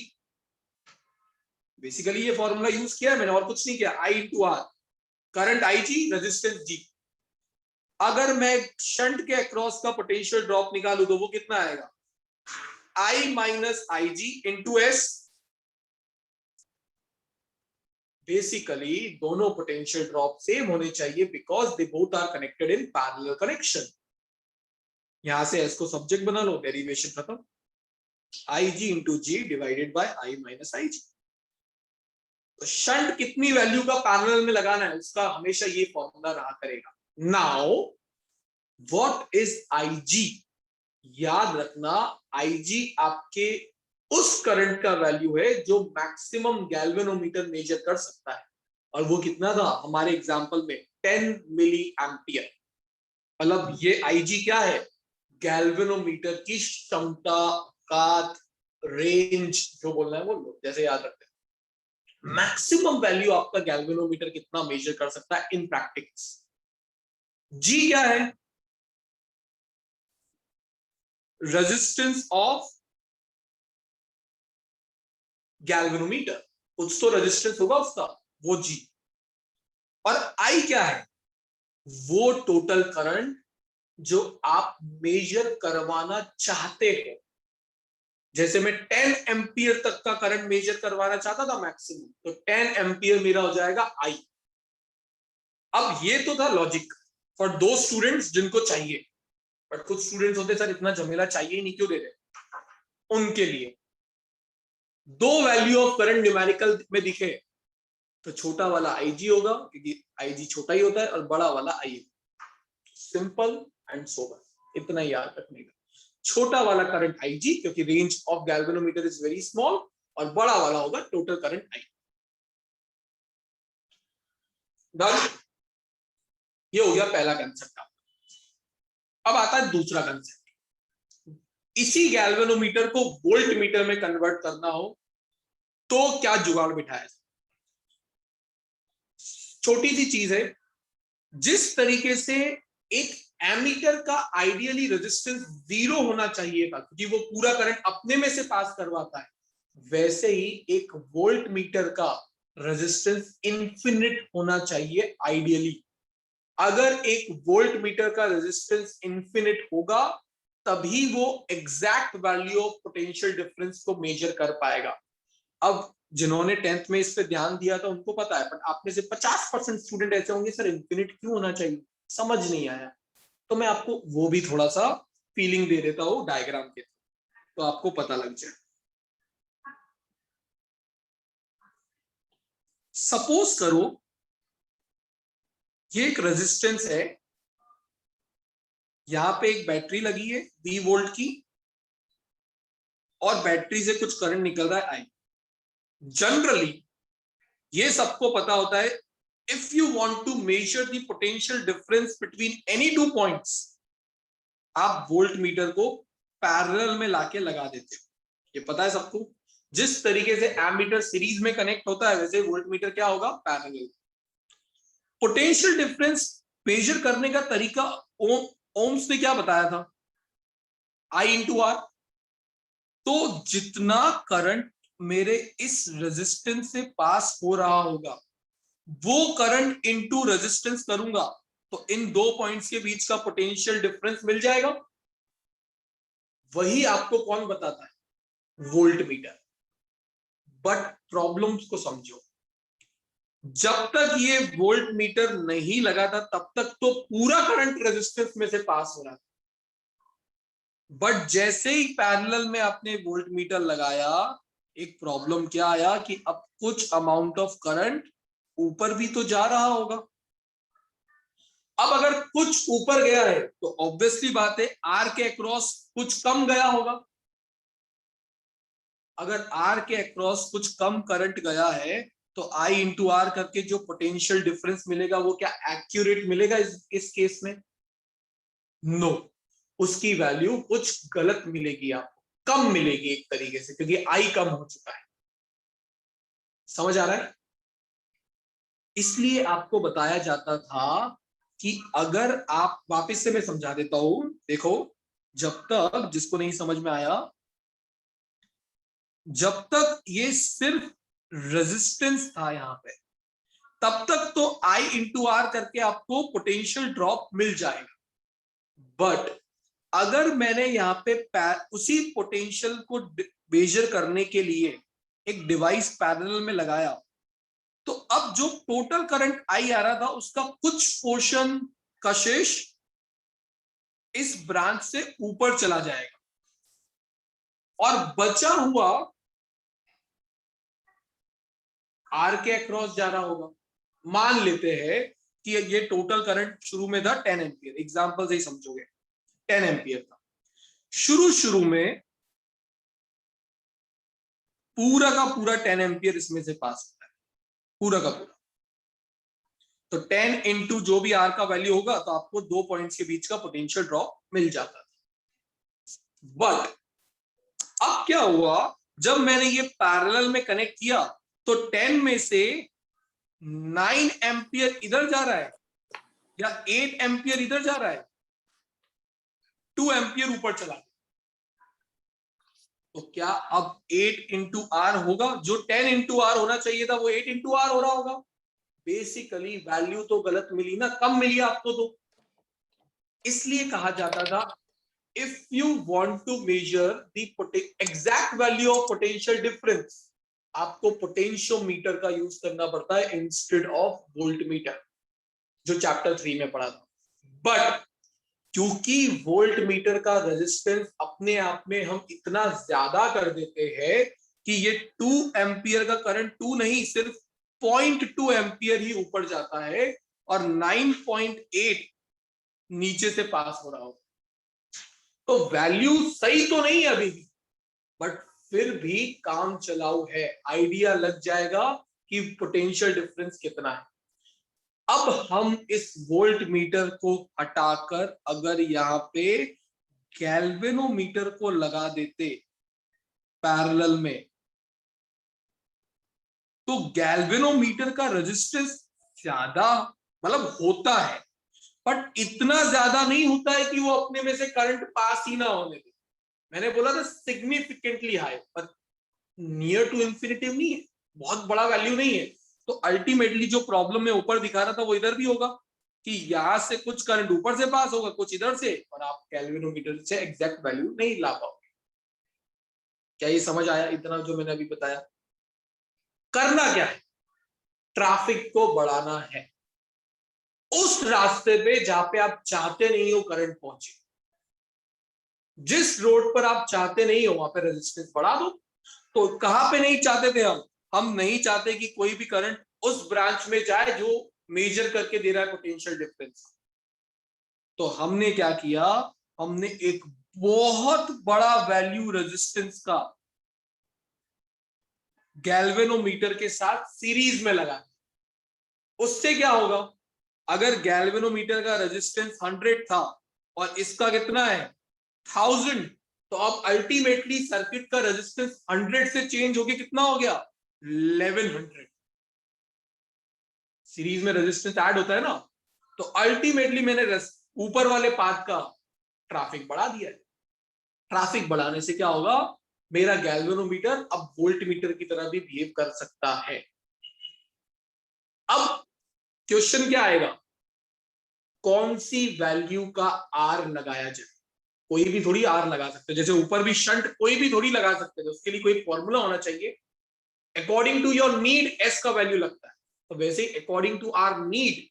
बेसिकली ये फॉर्मूला यूज किया है मैंने, और कुछ नहीं किया। I into R, current IG, resistance G। अगर मैं शंट के अक्रॉस का पोटेंशियल ड्रॉप निकालू तो वो कितना आएगा? I minus IG into S। Basically दोनों पोटेंशियल ड्रॉप सेम होने चाहिए because they both are connected in parallel connection. यहां से S को सब्जेक्ट बना लो, डेरिवेशन खत्म। IG into G divided by I minus IG। तो शंट कितनी वैल्यू का पैरेलल में लगाना है, उसका हमेशा ये फॉर्मूला रहा करेगा। Now what is IG? याद रखना, आईजी आपके उस करंट का वैल्यू है जो मैक्सिमम गैल्वेनोमीटर मेजर कर सकता है, और वो कितना था हमारे एग्जांपल में 10 मिली एम्पियर। मतलब ये आईजी क्या है? गैल्वेनोमीटर की क्षमता का रेंज, जो बोलना है वो लो, जैसे याद रखते हैं मैक्सिमम वैल्यू आपका गैल्वेनोमीटर कितना मेजर कर सकता है इन प्रैक्टिस। जी क्या है? रेजिस्टेंस ऑफ गैल्वेनोमीटर, कुछ तो रेजिस्टेंस होगा उसका, वो जी। और आई क्या है? वो टोटल करंट जो आप मेजर करवाना चाहते हो। जैसे मैं 10 एम्पियर तक का करंट मेजर करवाना चाहता था मैक्सिमम, तो 10 एम्पियर मेरा हो जाएगा आई। अब ये तो था लॉजिक फॉर दो स्टूडेंट्स जिनको चाहिए, बट कुछ स्टूडेंट्स होते सर इतना झमेला चाहिए ही नहीं, क्यों दे रहे? उनके लिए दो वैल्यू ऑफ करंट न्यूमेरिकल में दिखे तो छोटा वाला आईजी होगा, क्योंकि आईजी छोटा ही होता है, और बड़ा वाला आई। सिंपल एंड सोबर, इतना ही याद रखने का। छोटा वाला करंट आईजी, क्योंकि range of galvanometer is very small, और बड़ा वाला होगा टोटल करंट आई। डन? ये हो गया पहला कंसेप्ट। अब आता है दूसरा कंसेप्ट। इसी गैल्वेनोमीटर को वोल्ट मीटर में कन्वर्ट करना हो तो क्या जुगाड़ बिठाया जाए? छोटी सी चीज है, जिस तरीके से एक एमीटर का आइडियली रेजिस्टेंस 0 होना चाहिए था, क्योंकि वो पूरा करंट अपने में से पास करवाता है, वैसे ही एक वोल्ट मीटर का रेजिस्टेंस इन्फिनिट होना चाहिए आइडियली। अगर एक वोल्ट मीटर का रेजिस्टेंस इन्फिनिट होगा तभी वो exact value of potential difference को मेजर कर पाएगा। अब जिन्होंने 10th में इस पे ध्यान दिया था उनको पता है, बट आप में से 50% स्टूडेंट ऐसे होंगे सर इन्फिनिट क्यों होना चाहिए, समझ नहीं आया। तो मैं आपको वो भी थोड़ा सा फीलिंग दे देता हूं डायग्राम के, तो आपको पता लग जाए। सपोज करो ये एक रेजिस्टेंस है, यहां पे एक बैटरी लगी है 20 वोल्ट की, और बैटरी से कुछ करंट निकल रहा है आई। जनरली ये सबको पता होता है, if you want to measure the potential difference between any two points, आप वोल्ट मीटर को पैरेलल में लाके लगा देते हो। ये पता है सबको। जिस तरीके से एमीटर सीरीज में कनेक्ट होता है, वैसे वोल्ट मीटर क्या होगा? पैरेलल। पोटेंशियल डिफरेंस मेजर करने का तरीका ओम्स ने क्या बताया था? आई इंटू आर। तो जितना करंट मेरे इस रेजिस्टेंस से पास हो रहा होगा, वो करंट इनटू रेजिस्टेंस करूंगा तो इन दो पॉइंट्स के बीच का पोटेंशियल डिफरेंस मिल जाएगा। वही आपको कौन बताता है? Volt meter. बट प्रॉब्लम्स को समझो, जब तक ये वोल्ट मीटर नहीं लगा था तब तक तो पूरा करंट रेजिस्टेंस में से पास हो रहा था। बट जैसे ही पैरेलल में आपने वोल्ट मीटर लगाया, एक प्रॉब्लम क्या आया कि अब कुछ अमाउंट ऑफ करंट ऊपर भी तो जा रहा होगा। अब अगर कुछ ऊपर गया है तो ऑब्वियसली बात है आर के अक्रॉस कुछ कम गया होगा। अगर आर के अक्रॉस कुछ कम करंट गया है तो आई इंटू आर करके जो पोटेंशियल डिफरेंस मिलेगा वो क्या एक्यूरेट मिलेगा इस केस में? नो, उसकी वैल्यू कुछ गलत मिलेगी, आपको कम मिलेगी एक तरीके से, क्योंकि आई कम हो चुका है। समझ आ रहा है? इसलिए आपको बताया जाता था कि अगर आप, वापस से मैं समझा देता हूं, देखो, जब तक, जिसको नहीं समझ में आया, जब तक ये सिर्फ रेजिस्टेंस था यहां पे, तब तक तो आई इंटू आर करके आपको पोटेंशियल ड्रॉप मिल जाएगा। बट अगर मैंने यहाँ पे उसी पोटेंशियल को मेजर करने के लिए एक डिवाइस पैरेलल में लगाया, तो अब जो टोटल करंट आई आ रहा था उसका कुछ पोर्शन का शेष इस ब्रांच से ऊपर चला जाएगा, और बचा हुआ आर के अक्रॉस जा रहा होगा। मान लेते हैं कि ये टोटल करंट शुरू में था 10 एम्पियर, एग्जांपल से ही समझोगे 10 एम्पियर था शुरू में, पूरा का पूरा 10 एम्पियर इसमें से पास होता है, पूरा का पूरा। तो 10 इंटू जो भी आर का वैल्यू होगा तो आपको 2 पॉइंट्स के बीच का पोटेंशियल ड्रॉप मिल जाता था। बट अब क्या हुआ, जब मैंने ये पैरेलल में कनेक्ट किया तो 10 में से 9 एम्पियर इधर जा रहा है या 8 एम्पियर इधर जा रहा है, 2 एम्पियर ऊपर चला गया। तो क्या अब 8 इंटू आर होगा? जो 10 इंटू आर होना चाहिए था वो 8 इंटू आर हो रहा होगा। बेसिकली वैल्यू तो गलत मिली ना, कम मिली आपको। तो इसलिए कहा जाता था if you want to measure the exact value of potential difference, आपको पोटेंशियोमीटर का यूज करना पड़ता है इंस्टेड ऑफ वोल्टमीटर, जो चैप्टर 3 में पढ़ा था। बट क्योंकि वोल्ट मीटर का रेजिस्टेंस अपने आप में हम इतना ज्यादा कर देते हैं कि ये 2 एम्पियर का करंट 2 नहीं, सिर्फ 0.2 एम्पियर ही ऊपर जाता है और 9.8 नीचे से पास हो रहा हो, तो वैल्यू सही तो नहीं है अभी भी, बट फिर भी काम चलाऊ है, आइडिया लग जाएगा कि पोटेंशियल डिफरेंस कितना है। अब हम इस वोल्ट मीटर को हटाकर अगर यहां पे गैल्वेनोमीटर को लगा देते पैरेलल में, तो गैल्वेनोमीटर का रेजिस्टेंस ज्यादा मतलब होता है, बट इतना ज्यादा नहीं होता है कि वो अपने में से करंट पास ही ना होने दे। मैंने बोला था सिग्निफिकेंटली हाई, पर नियर टू इंफिनिटिव नहीं है, बहुत बड़ा वैल्यू नहीं है। तो अल्टीमेटली जो प्रॉब्लम में ऊपर दिखा रहा था वो इधर भी होगा कि यहां से कुछ करंट ऊपर से पास होगा, कुछ इधर से, और आप गैल्वेनोमीटर से एग्जैक्ट वैल्यू नहीं ला पाओगे। क्या ये समझ आया इतना जो मैंने अभी बताया? करना क्या है, ट्रैफिक को बढ़ाना है उस रास्ते पे जहां पे आप चाहते नहीं हो करंट पहुंचे। जिस रोड पर आप चाहते नहीं हो वहां पे रेजिस्टेंस बढ़ा दो। तो कहां पे नहीं चाहते थे हम नहीं चाहते कि कोई भी करंट उस ब्रांच में जाए जो मेजर करके दे रहा है पोटेंशियल डिफरेंस। तो हमने क्या किया, हमने एक बहुत बड़ा वैल्यू रेजिस्टेंस का गैल्वेनोमीटर के साथ सीरीज में लगा। उससे क्या होगा, अगर गैल्वेनोमीटर का रेजिस्टेंस 100 था और इसका कितना है 1000, तो अब अल्टीमेटली सर्किट का रेजिस्टेंस 100 से चेंज होके कितना हो गया 1100। सीरीज में रेजिस्टेंस ऐड होता है ना, तो अल्टीमेटली मैंने ऊपर वाले पाथ का ट्रैफिक बढ़ा दिया है। ट्रैफिक बढ़ाने से क्या होगा, मेरा गैल्वेनोमीटर अब वोल्ट मीटर की तरह भी बिहेव कर सकता है। अब क्वेश्चन क्या आएगा, कौन सी वैल्यू का आर लगाया जाए? कोई भी थोड़ी आर लगा सकते, जैसे ऊपर भी शंट कोई भी थोड़ी लगा सकते थे, उसके लिए कोई फॉर्मूला होना चाहिए। According to your need S का वैल्यू लगता है, तो वैसे ही according to our need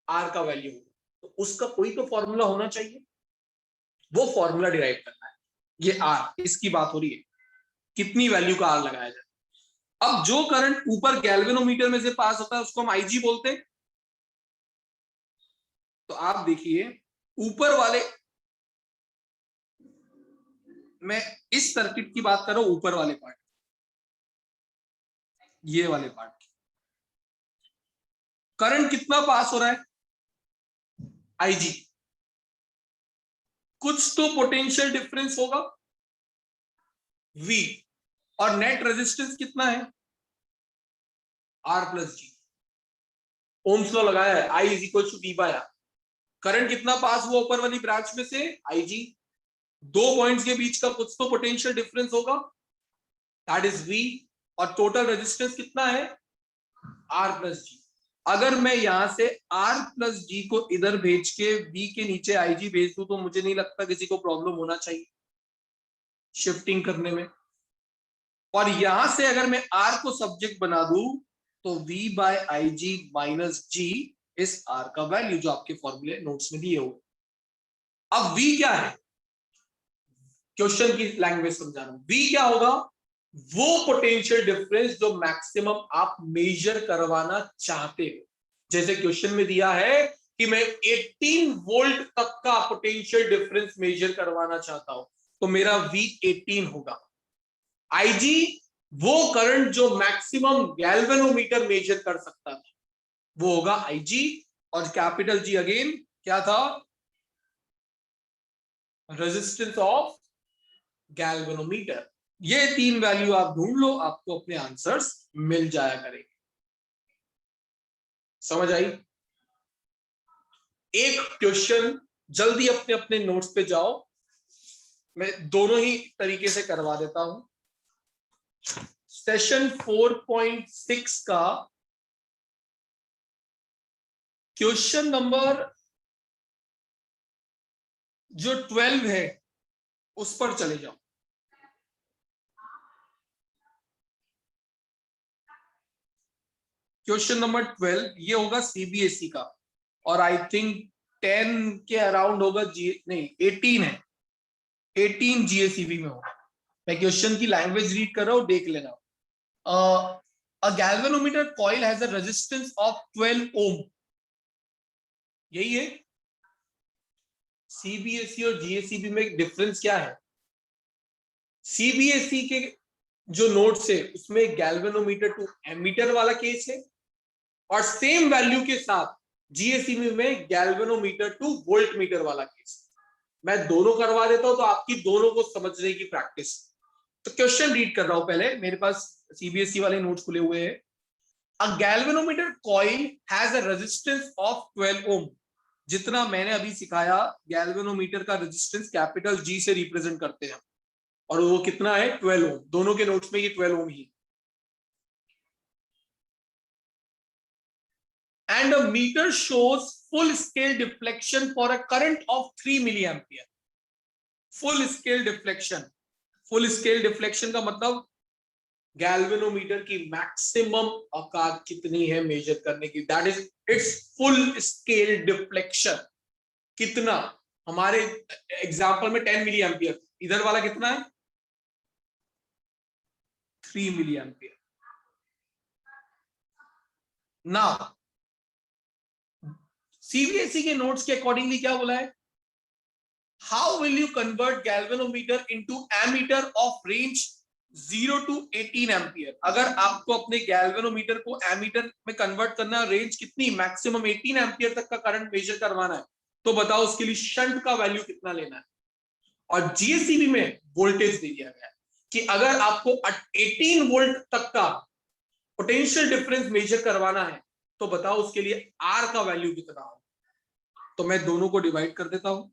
R का वैल्यू होगा, तो उसका कोई तो फॉर्मूला होना चाहिए, वो फॉर्मूला डिराइव करना है। ये आर, इसकी बात हो रही है कितनी वैल्यू का आर लगाया जाए। अब जो करंट ऊपर गैल्वेनोमीटर में से पास होता है उसको हम आईजी बोलते हैं। तो आप देखिए ऊपर वाले, मैं इस सर्किट की बात कर रहा हूं, ऊपर वाले पार्ट, ये वाले पार्ट की करंट कितना पास हो रहा है आईजी, कुछ तो पोटेंशियल डिफरेंस होगा V, और नेट रेजिस्टेंस कितना है R plus G. Ohm's law लगाया है, I is equal to V by R। Current कितना पास हुआ ऊपर वाली ब्रांच में से IG, 2 पॉइंट्स के बीच का कुछ तो पोटेंशियल डिफरेंस होगा, दैट इज V, और टोटल रेजिस्टेंस कितना है R प्लस जी। अगर मैं यहां से R प्लस जी को इधर भेज के V के नीचे IG भेज दूं तो मुझे नहीं लगता किसी को प्रॉब्लम होना चाहिए शिफ्टिंग करने में। और यहां से अगर मैं R को सब्जेक्ट बना दूं तो V by I G minus जी इस R का वैल्यू जो आपके फॉर्मूले नोट्स में दिए हुए। अब V क्या है, क्वेश्चन की लैंग्वेज समझाना, V क्या होगा, वो पोटेंशियल डिफरेंस जो मैक्सिमम आप मेजर करवाना चाहते हो। जैसे क्वेश्चन में दिया है कि मैं 18 वोल्ट तक का पोटेंशियल डिफरेंस मेजर करवाना चाहता हूं, तो मेरा V 18 होगा। IG वो करंट जो मैक्सिमम गैल्वेनोमीटर मेजर कर सकता था, वो होगा IG। और कैपिटल G अगेन क्या था? Resistance of galvanometer. ये 3 वैल्यू आप ढूंढ लो, आपको अपने आंसर्स मिल जाया करेंगे। समझ आई? एक क्वेश्चन जल्दी अपने अपने नोट्स पे जाओ, मैं दोनों ही तरीके से करवा देता हूं। सेशन 4.6 का क्वेश्चन नंबर जो 12 है उस पर चले जाओ। क्वेश्चन नंबर 12 ये होगा सीबीएसई का, और आई थिंक 10 के अराउंड होगा, नहीं 18 है, 18 जीएसीबी में होगा। मैं क्वेश्चन की लैंग्वेज रीड कर रहा हूं, देख लेना। अ galvanometer coil has a resistance of 12 ओम। यही है। सीबीएसई और जीएसीबी में डिफरेंस क्या है? सीबीएसई के जो नोट्स है उसमें गैल्वेनोमीटर टू एमीटर वाला केस है, और सेम वैल्यू के साथ जीएसीबी में गैल्वेनोमीटर टू वोल्ट मीटर वाला केस। मैं दोनों करवा देता हूं तो आपकी दोनों को समझने की प्रैक्टिस। तो क्वेश्चन रीड कर रहा हूं पहले, मेरे पास सीबीएसई वाले नोट्स खुले हुए हैं। अ galvanometer coil has a resistance of 12 ओम। जितना मैंने अभी सिखाया, गैल्वेनोमीटर का रेजिस्टेंस कैपिटल जी से रिप्रेजेंट करते हैं, और वो कितना है? 12 ओम। दोनों के नोट्स में ये 12 ओम ही। And a meter shows full scale deflection for a current of 3 milliampere. Full scale deflection, full scale deflection का मतलब गैल्वेनोमीटर की मैक्सिमम औकात कितनी है मेजर करने की, that is it's full scale deflection. कितना? हमारे एग्जांपल में 10 मिली एम्पियर, इधर वाला कितना है? 3 मिली एम्पियर। ना सीबीएसई के नोट्स के अकॉर्डिंगली क्या बोला है? How will you convert galvanometer into ammeter of range 0 to 18 ampere? अगर आपको अपने गैल्वेनोमीटर को एमीटर में कन्वर्ट करना है, रेंज कितनी? मैक्सिमम 18 एम्पियर तक का करंट मेजर करवाना है, तो बताओ उसके लिए शंट का वैल्यू कितना लेना है? और जीएससीबी में वोल्टेज दे दिया गया है कि अगर आपको 18 वोल्ट तक का पोटेंशियल डिफरेंस मेजर करवाना है, तो बताओ उसके लिए आर का वैल्यू कितना हो। तो मैं दोनों को डिवाइड कर देता हूं।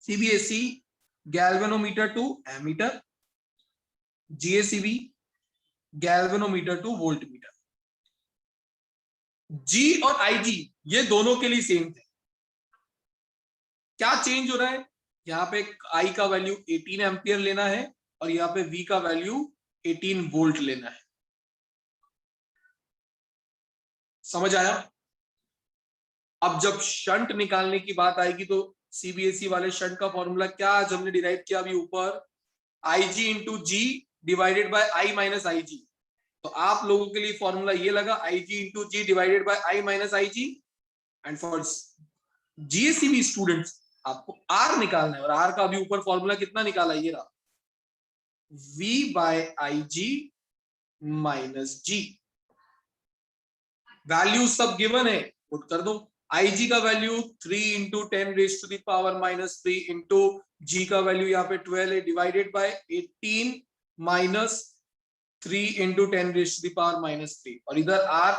CBSE galvanometer to ammeter, GSEB galvanometer to volt meter. G और आईजी ये दोनों के लिए सेम थे। क्या चेंज हो रहा है? यहां पे आई का वैल्यू 18 एम्पियर लेना है, और यहां पे वी का वैल्यू 18 वोल्ट लेना है। समझ आया? अब जब शंट निकालने की बात आएगी तो सीबीएसई वाले शंट का फॉर्मूला क्या आज हमने डिराइव किया अभी ऊपर? IG into G divided by I minus I G. तो आप लोगों के लिए फॉर्मूला ये लगा, IG into G divided by I minus I G. And for GSEB students आपको R निकालना है, और R का अभी ऊपर फॉर्मूला कितना निकाला? ये रहा, V by I G minus G. Value सब गिवन है, पुट कर दो। IG का value 3 into 10 raise to the power minus 3 into G का वैल्यू यहाँ पे 12 है, divided by 18 minus 3 into 10 raise to the power minus 3, और इधर R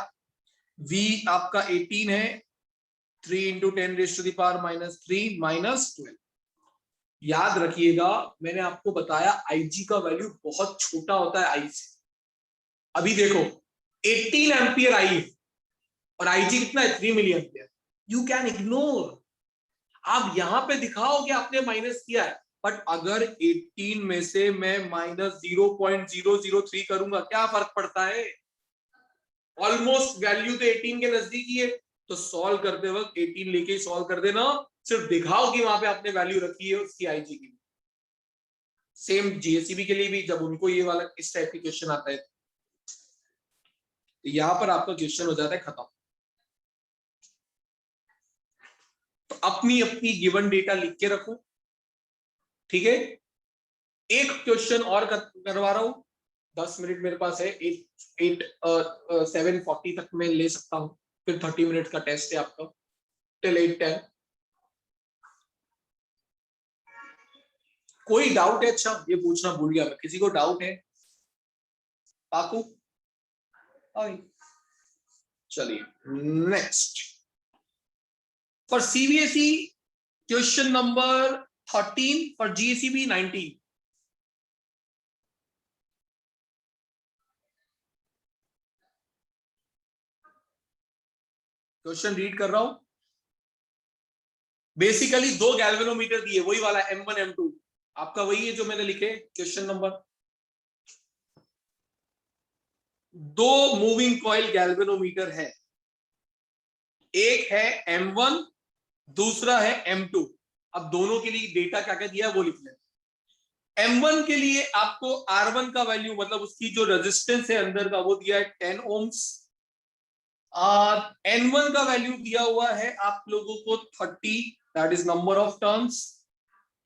V आपका 18 है, 3 into 10 raise to the power minus 3 minus 12। याद रखिएगा, मैंने आपको बताया IG का वैल्यू बहुत छोटा होता है I से। अभी देखो 18 एम्पियर आई है, और IG कितना है? 3 milli ampere. You can ignore, आप यहां पे दिखाओ कि आपने माइनस किया है, बट अगर 18 में से मैं माइनस 0.003 करूंगा, क्या फर्क पड़ता है? ऑलमोस्ट वैल्यू तो 18 के नजदीक ही है, तो सॉल्व करते वक्त 18 लेके ही सॉल्व कर देना, सिर्फ दिखाओ कि वहां पे आपने वैल्यू रखी है उसकी IG की। सेम जीएससीबी के लिए भी, जब उनको ये वाला इस टाइप की क्वेश्चन आता है। तो यहां पर आपका क्वेश्चन हो जाता है खत्म। तो अपनी अपनी गिवन डेटा लिख के रखो, ठीक है। एक क्वेश्चन और करवा रहा हूं, 10 मिनट मेरे पास है, 7:40 तक मैं ले सकता हूं, फिर 30 मिनट का टेस्ट है आपका टिल 8:10। कोई डाउट है? अच्छा ये पूछना भूल गया मैं, किसी को डाउट है? पाकू? चलिए next, for CBSE question number 13, for GSEB 19। Question read कर रहा हूं। बेसिकली 2 गैल्वेनोमीटर दिए, वही वाला M1 M2 आपका वही है जो मैंने लिखे question number. 2 moving coil galvanometer है, एक है M1, दूसरा है M2। अब दोनों के लिए डेटा क्या क्या दिया है वो लिख लें। M1 के लिए आपको R1 का वैल्यू, मतलब उसकी जो रेजिस्टेंस है अंदर का, वो दिया है 10 ओम्स। N1 का वैल्यू दिया हुआ है आप लोगों को 30, that is number of turns.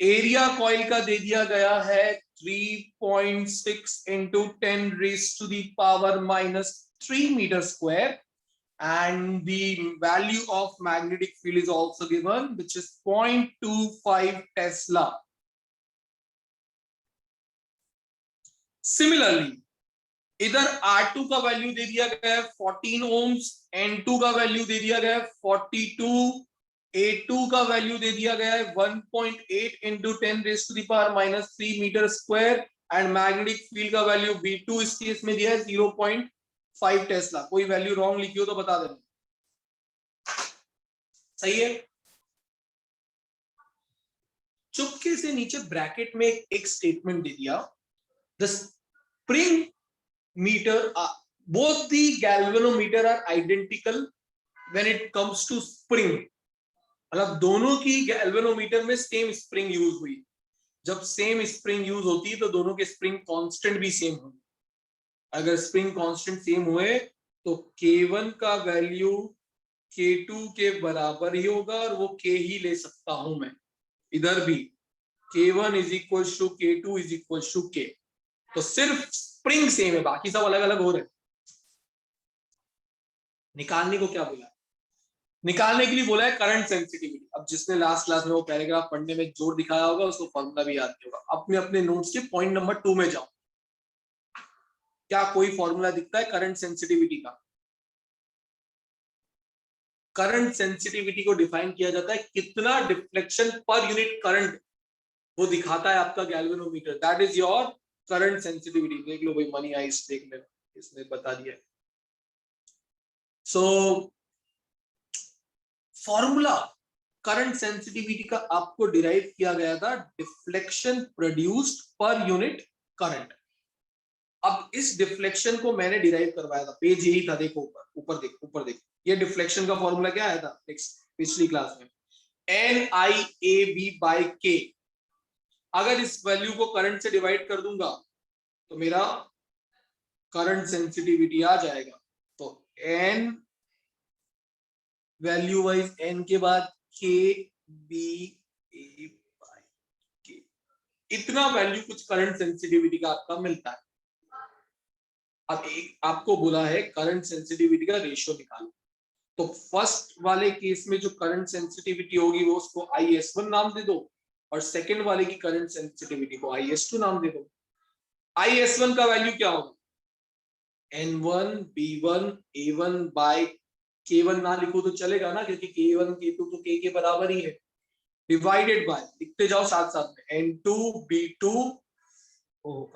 Area coil का दे दिया गया है 3.6 into 10 raised to the power minus 3 meter square, and the value of magnetic field is also given, which is 0.25 Tesla. Similarly, इधर R2 का वैल्यू दे दिया गया है 14 ओम्स, N2 का वैल्यू दे दिया गया है 42, A2 का वैल्यू दे दिया गया है 1.8 into 10 raised to the power minus 3 meter square, and magnetic field का वैल्यू V2 इस केस में दिया है 0.5 टेस्ला। कोई वैल्यू रॉन्ग लिखी हो तो बता देना, सही है। चुपके से नीचे ब्रैकेट में एक स्टेटमेंट दे दिया, the spring meter both the galvanometer are identical when it comes to spring। मतलब दोनों की गैल्वेनोमीटर में सेम स्प्रिंग यूज हुई। जब सेम स्प्रिंग यूज होती है तो दोनों के स्प्रिंग कांस्टेंट भी सेम होंगे। अगर स्प्रिंग कांस्टेंट सेम हुए तो K1 का वैल्यू K2 के बराबर ही होगा, और वो K ही ले सकता हूं मैं। इधर भी K1 is equal to K2 is equal to K। तो सिर्फ स्प्रिंग सेम है, बाकी सब अलग अलग हो रहे हैं। निकालने को क्या बोला है? निकालने के लिए बोला है करंट सेंसिटिविटी। अब जिसने लास्ट क्लास में वो पैराग्राफ पढ़ने में जोर दिखाया होगा उसको फॉर्मूला भी याद नहीं होगा। अपने अपने नोट्स के पॉइंट नंबर 2 में जाओ, क्या कोई फॉर्मूला दिखता है करंट सेंसिटिविटी का? करंट सेंसिटिविटी को डिफाइन किया जाता है कितना डिफ्लेक्शन पर यूनिट करंट वो दिखाता है आपका galvanometer, that is your current sensitivity. देख लो भाई, मनी आइस देख ले, इसने बता दिया। सो फॉर्मूला करंट सेंसिटिविटी का आपको डिराइव किया गया था deflection produced per unit current. अब इस डिफ्लेक्शन को मैंने डिराइव करवाया था, पेज यही था, देखो ऊपर देखो, ऊपर देखो। ये डिफ्लेक्शन का फॉर्मूला क्या आया था पिछली क्लास में? NIAB/K। अगर इस वैल्यू को करंट से डिवाइड कर दूंगा तो मेरा करंट सेंसिटिविटी आ जाएगा। तो N वैल्यू वाइज N के बाद KB/K, इतना वैल्यू कुछ करंट सेंसिटिविटी का आपका मिलता है। अब एक आपको बोला है करंट सेंसिटिविटी का रेशियो निकालो। तो फर्स्ट वाले केस में जो करंट सेंसिटिविटी होगी वो उसको IS1 नाम दे दो, और सेकंड वाले की करंट सेंसिटिविटी को IS2 नाम दे दो। IS1 का वैल्यू क्या होगा? N1 B1 A1/K1 ना लिखो तो चलेगा ना, क्योंकि K1 K2 तो K के बराबर ही है, डिवाइडेड बाय, लिखते जाओ साथ साथ में, N2 B2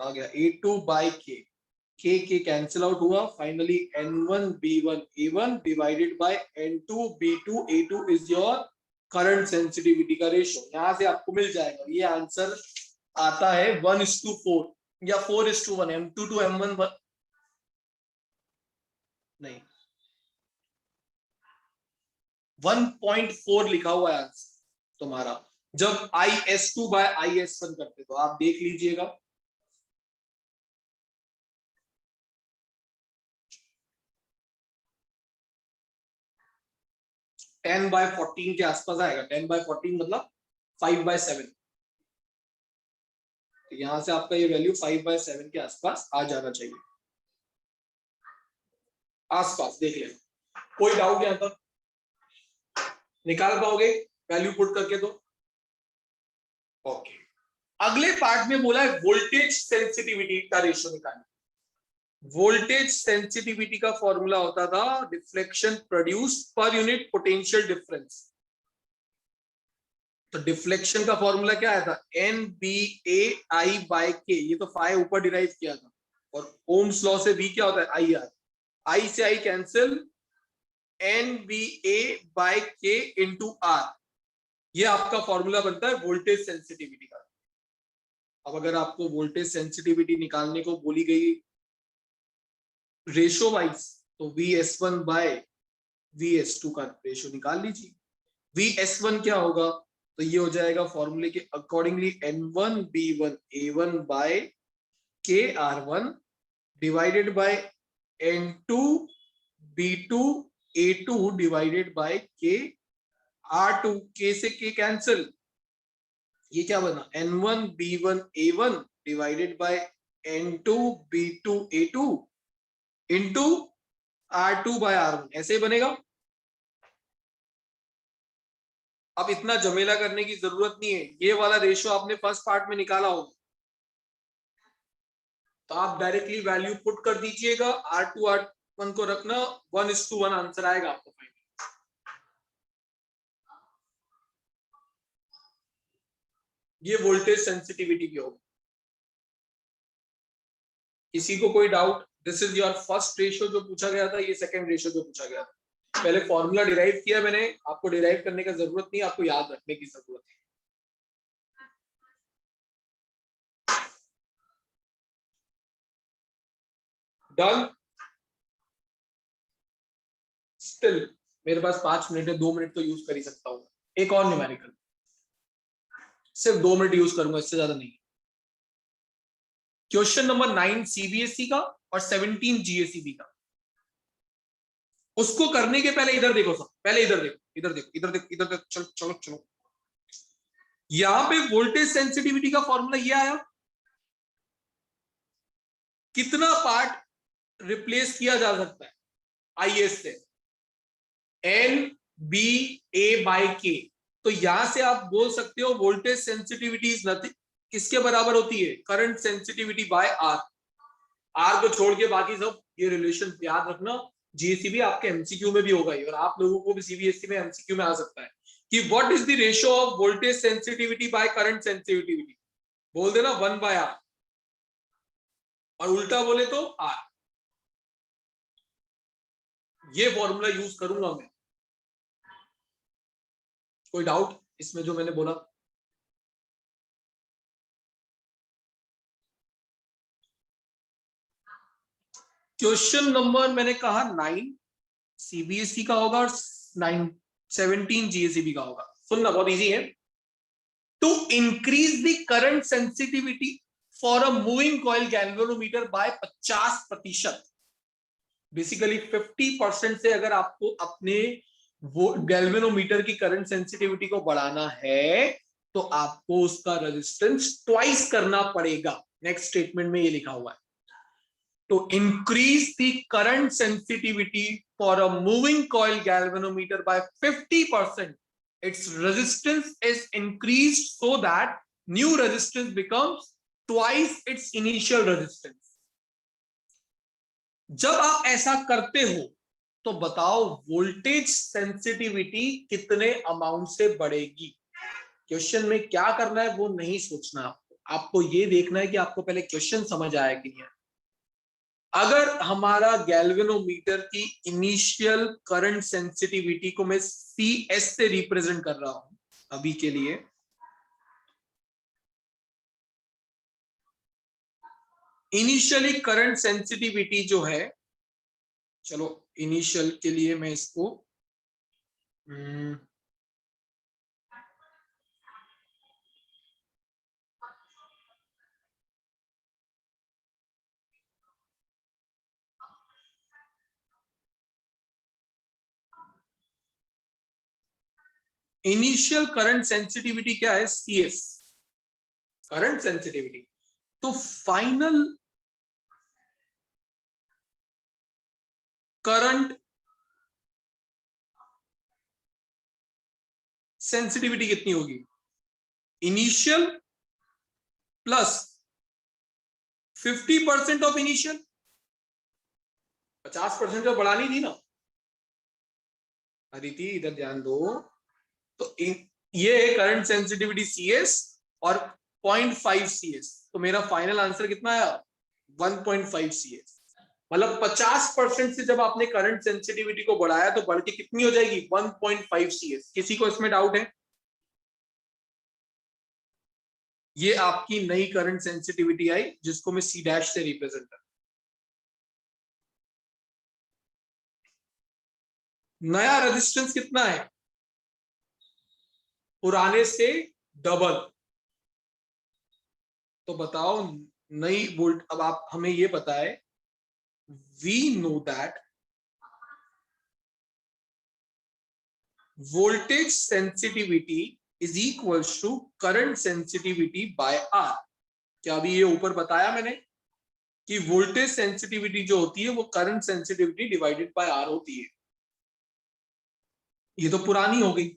आ गया A2/K। K कैंसिल आउट हुआ, finally N1 B1 A1 divided by N2 B2 A2 is your current sensitivity का रेशियो। यहां से आपको मिल जाएगा, ये आंसर आता है 1:4 या 4:1, M2 to M1 नहीं, 1.4 लिखा हुआ है आंसर तुम्हारा। जब IS2/IS1 करते तो आप देख लीजिएगा। 10/14 के आसपास आएगा। 10/14 मतलब 5/7। तो यहां से आपका ये वैल्यू 5/7 के आसपास आ जाना चाहिए। आसपास देख लेना। कोई डाउट यहां तक? निकाल पाओगे वैल्यू पुट करके? तो ओके। अगले पार्ट में बोला है वोल्टेज सेंसिटिविटी का रेशियो निकालना। वोल्टेज सेंसिटिविटी का फॉर्मूला होता था deflection produced per unit potential difference. तो डिफ्लेक्शन का फॉर्मूला क्या आया था? NBA/I/K। ये तो फाइ ऊपर डिराइव किया था। और ओम्स लॉ से V क्या होता है? IR। I से I cancel, NBA/K into R। ये आपका फॉर्मूला बनता है वोल्टेज सेंसिटिविटी का। अब अगर आपको वोल्टेज सेंसिटिविटी निकालने को बोली गई रेशो वाइज, तो VS1/VS2 का रेशो निकाल लीजिए। VS1 क्या होगा? तो ये हो जाएगा फॉर्मूले के accordingly N1B1A1/KR1 divided by N2B2A2 divided by KR2। K से K कैंसिल, ये क्या बना? N1B1A1 divided by N2B2A2 into R2/R1। ऐसे ही बनेगा। अब इतना झमेला करने की जरूरत नहीं है। ये वाला रेशियो आपने फर्स्ट पार्ट में निकाला होगा, तो आप डायरेक्टली वैल्यू पुट कर दीजिएगा। R2/R1 को रखना, 1:1 आंसर आएगा आपको फाइनल। ये वोल्टेज सेंसिटिविटी की होगी। किसी को कोई doubt? This is your first ratio जो पूछा गया था, ये सेकंड रेशियो जो पूछा गया था। पहले फॉर्मूला डिराइव किया मैंने, आपको डिराइव करने का जरूरत नहीं, आपको याद रखने की जरूरत है। डन। स्टिल मेरे पास 5 मिनट है, 2 मिनट तो यूज कर ही सकता हूँ। एक और न्यूमेरिकल, सिर्फ 2 मिनट यूज करूंगा, इससे ज्यादा नहीं। क्वेश्चन नंबर 9 CBSE का और 17 GSEB का। उसको करने के पहले इधर देखो सब, पहले इधर देखो, इधर देखो, इधर देखो, इधर देखो। चलो चलो चलो, यहां पे वोल्टेज सेंसिटिविटी का फॉर्मूला ये आया। कितना पार्ट रिप्लेस किया जा सकता है IS से? NBA/K। तो यहां से आप बोल सकते हो वोल्टेज सेंसिटिविटी इज नथिंग, किसके बराबर होती है? Current sensitivity by R। R को छोड़ के बाकी सब ये रिलेशन याद रखना। GSEB आपके MCQ में भी होगा ये, और आप लोगों को भी CBSE में MCQ में आ सकता है कि what is the ratio of voltage sensitivity by current sensitivity. बोल देना 1/R, और उल्टा बोले तो R। ये फॉर्मूला यूज करूंगा मैं। कोई डाउट इसमें जो मैंने बोला? क्वेश्चन नंबर मैंने कहा 9 CBSE का होगा और 17 GSEB का होगा। सुनना, बहुत इजी है। To increase the current sensitivity for a moving coil galvanometer by 50%। Basically 50% से अगर आपको अपने वो गैल्वेनोमीटर की करंट सेंसिटिविटी को बढ़ाना है, तो आपको उसका रेजिस्टेंस ट्वाइस करना पड़ेगा। नेक्स्ट स्टेटमेंट में ये लिखा हुआ है। To increase the current sensitivity for a moving coil galvanometer by 50%, its resistance is increased so that new resistance becomes twice its initial resistance. जब आप ऐसा करते हो तो बताओ वोल्टेज सेंसिटिविटी कितने अमाउंट से बढ़ेगी। क्वेश्चन में क्या करना है वो नहीं सोचना, आपको ये देखना है कि आपको पहले क्वेश्चन समझ आया कि नहीं। अगर हमारा गैल्वेनोमीटर की इनिशियल करंट सेंसिटिविटी को मैं CS से रिप्रेजेंट कर रहा हूं अभी के लिए, इनिशियली करंट सेंसिटिविटी जो है, चलो इनिशियल के लिए मैं इसको इनिशियल करंट सेंसिटिविटी क्या है? CS, current sensitivity. तो फाइनल करंट सेंसिटिविटी कितनी होगी? इनिशियल प्लस 50% ऑफ इनिशियल, 50% तो बढ़ानी थी ना अदिति, इधर ध्यान दो। तो ये है करंट सेंसिटिविटी CS और 0.5 CS। तो मेरा फाइनल आंसर कितना आया? 1.5 CS। मतलब 50% से जब आपने करंट सेंसिटिविटी को बढ़ाया तो बढ़ के कितनी हो जाएगी? 1.5 CS। किसी को इसमें डाउट है? ये आपकी नई करंट सेंसिटिविटी आई, जिसको मैं C' से रिप्रेजेंट कर। नया रेजिस्टेंस कितना है? पुराने से डबल। तो बताओ नई वोल्ट। अब आप हमें ये पता है, we know that voltage sensitivity is equals to current sensitivity by R। क्या अभी ये ऊपर बताया मैंने कि वोल्टेज सेंसिटिविटी जो होती है वो current sensitivity divided by R होती है। ये तो पुरानी हो गई।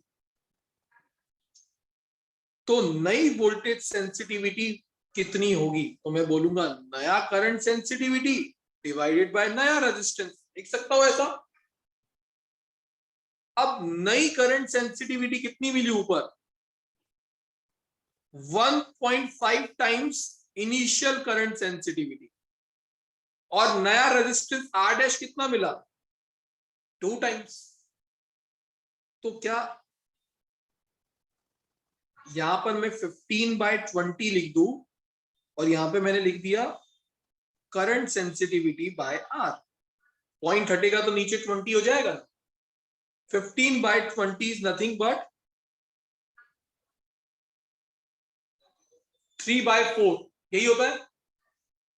तो नई वोल्टेज सेंसिटिविटी कितनी होगी? तो मैं बोलूंगा नया करंट सेंसिटिविटी डिवाइडेड बाय नया रेजिस्टेंस। लिख सकता हूं ऐसा। अब नई करंट सेंसिटिविटी कितनी मिली ऊपर? 1.5 टाइम्स इनिशियल करंट सेंसिटिविटी। और नया रेजिस्टेंस R' कितना मिला? 2 टाइम्स। तो क्या यहां पर मैं 15/20 लिख दूं और यहां पे मैंने लिख दिया current sensitivity by R। Point हटेगा तो नीचे 20 हो जाएगा। 15/20 इज नथिंग बट 3/4, यही होता है।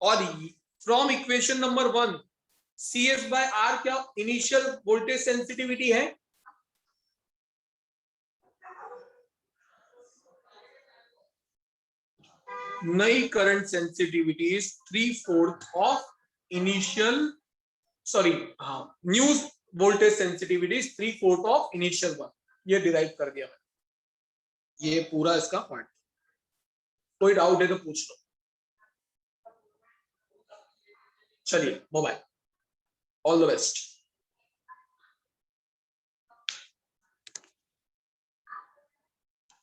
और from equation number 1 CS by R क्या इनिशियल वोल्टेज सेंसिटिविटी है? नई current sensitivity is 3/4 of initial, sorry हाँ, new voltage sensitivity is 3/4 of initial one. ये डिराइव कर दिया मैंने। ये पूरा इसका पार्ट। कोई डाउट है तो पूछ लो। चलिए बाय, ऑल द बेस्ट।